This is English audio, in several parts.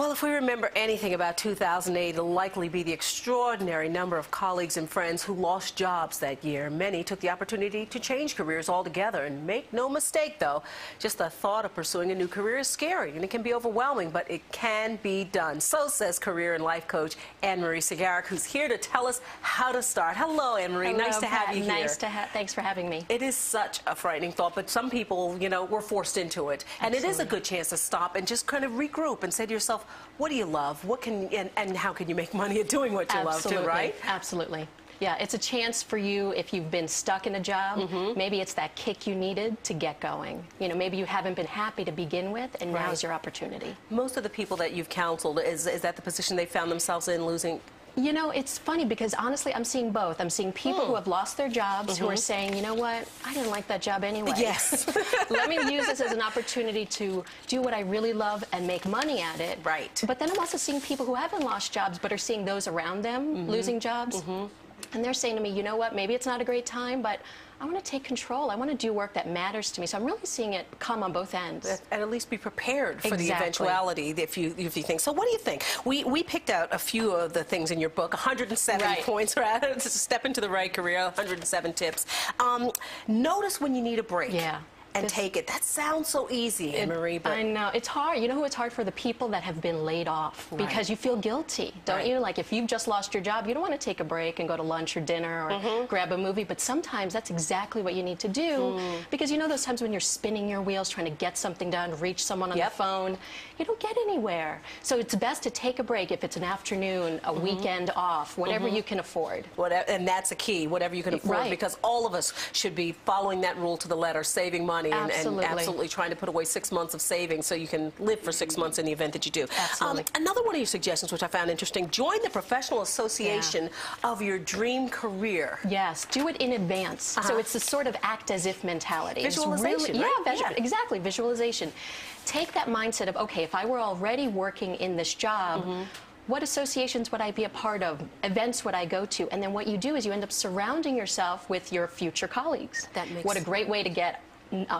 Well, if we remember anything about 2008, it'll likely be the extraordinary number of colleagues and friends who lost jobs that year. Many took the opportunity to change careers altogether. And make no mistake, though, just the thought of pursuing a new career is scary, and it can be overwhelming, but it can be done. So says career and life coach Annemarie Segaric, who's here to tell us how to start. Hello, Annemarie. Nice to have you here. Thanks for having me. It is such a frightening thought, but some people, were forced into it. And It is a good chance to stop and just kind of regroup and say to yourself, what do you love? What can and how can you make money at doing what you love too, right? Absolutely. Yeah, it's a chance for you if you've been stuck in a job. Maybe it's that kick you needed to get going. Maybe you haven't been happy to begin with, and now's your opportunity. Most of the people that you've counseled, is that the position they found themselves in, losing? It's funny because honestly, I'm seeing both. I'm seeing people who have lost their jobs who are saying, you know what, I didn't like that job anyway. Yes. Let me use this as an opportunity to do what I really love and make money at it. Right. But then I'm also seeing people who haven't lost jobs but are seeing those around them losing jobs. And they're saying to me, you know what, maybe it's not a great time, but I want to take control. I want to do work that matters to me. So I'm really seeing it come on both ends. And at least be prepared for the eventuality if you think. So what do you think? We picked out a few of the things in your book, 107 points, right? To step into the right career, 107 tips. Notice when you need a break. Yeah. And take it. That sounds so easy, Annemarie, but I know. It's hard. You know who it's hard for? The people that have been laid off. Because you feel guilty, don't you? Like if you've just lost your job, you don't want to take a break and go to lunch or dinner or grab a movie, but sometimes that's exactly what you need to do. Because you know those times when you're spinning your wheels trying to get something done, reach someone on the phone, you don't get anywhere. So it's best to take a break if it's an afternoon, a weekend off, whatever you can afford. And that's a key, whatever you can afford, because all of us should be following that rule to the letter, saving money. And absolutely trying to put away 6 months of savings so you can live for 6 months in the event that you do. Absolutely. Another one of your suggestions, which I found interesting, join the professional association of your dream career. Yes, do it in advance. So it's the sort of act as if mentality. Visualization, right? Exactly, visualization. Take that mindset of, okay, if I were already working in this job, what associations would I be a part of? Events would I go to? And then what you do is you end up surrounding yourself with your future colleagues. What a great way to get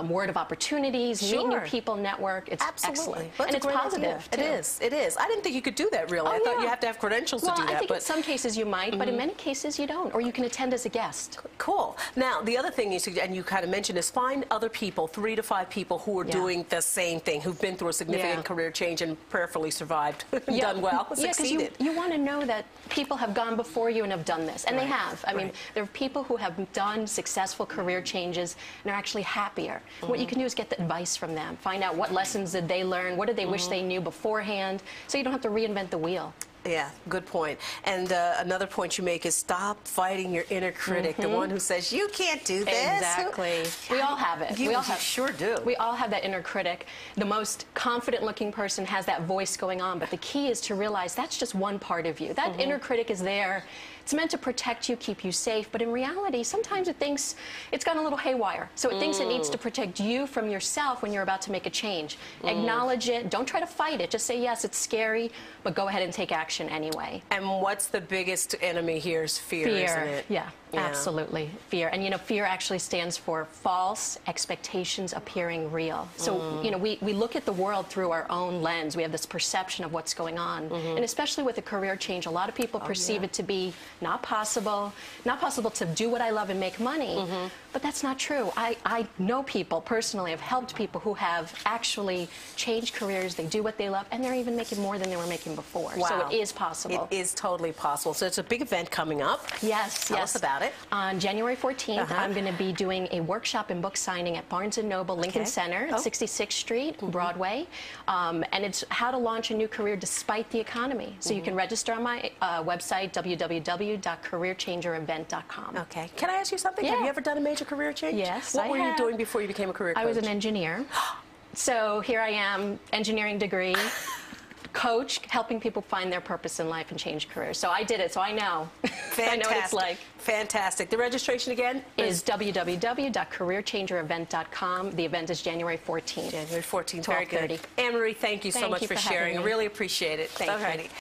word of opportunities, meet new people, network. It's excellent. And it's positive. It is. I didn't think you could do that, really. I thought you have to have credentials to do that. I think in some cases you might, but in many cases you don't, or you can attend as a guest. Cool. Now, the other thing you suggest, and you kind of mentioned, is find other people, 3 to 5 people who are doing the same thing, who've been through a significant career change and prayerfully survived, done well, succeeded. You want to know that people have gone before you and have done this, and they have. I mean, there are people who have done successful career changes and are actually happier. What you can do is get the advice from them. Find out what lessons did they learn, what did they wish they knew beforehand, so you don't have to reinvent the wheel. Yeah, good point. And another point you make is stop fighting your inner critic, the one who says, you can't do this. Exactly. We all have it. You sure do. We all have that inner critic. The most confident-looking person has that voice going on, but the key is to realize that's just one part of you. That inner critic is there. It's meant to protect you, keep you safe, but in reality, sometimes it thinks it's gone a little haywire. So it thinks it needs to protect you from yourself when you're about to make a change. Acknowledge it. Don't try to fight it. Just say, yes, it's scary, but go ahead and take action anyway. And what's the biggest enemy here is fear, isn't it? Yeah, absolutely. Fear. And, fear actually stands for false expectations appearing real. So, we look at the world through our own lens. We have this perception of what's going on. And especially with a career change, a lot of people perceive it to be not possible to do what I love and make money. But that's not true. I know people personally, have helped people who have actually changed careers. They do what they love, and they're even making more than they were making before. Wow. So it is possible. It is totally possible. So it's a big event coming up. Yes. Tell us about it. On January 14th, I'm going to be doing a workshop and book signing at Barnes & Noble Lincoln Center at 66th Street, Broadway. And it's how to launch a new career despite the economy. So you can register on my website, www.careerchangerevent.com. Okay. Can I ask you something? Yeah. Have you ever done a major career change? Yes, What were you doing before you became a career coach? I was an engineer. So here I am, engineering degree, coach, helping people find their purpose in life and change careers. So I did it, so I know. I know what it's like. Fantastic. The registration again is www.careerchangerevent.com. The event is January 14th. January 14th. Very good. Annemarie, thank you so much for sharing. I really appreciate it. Thank you.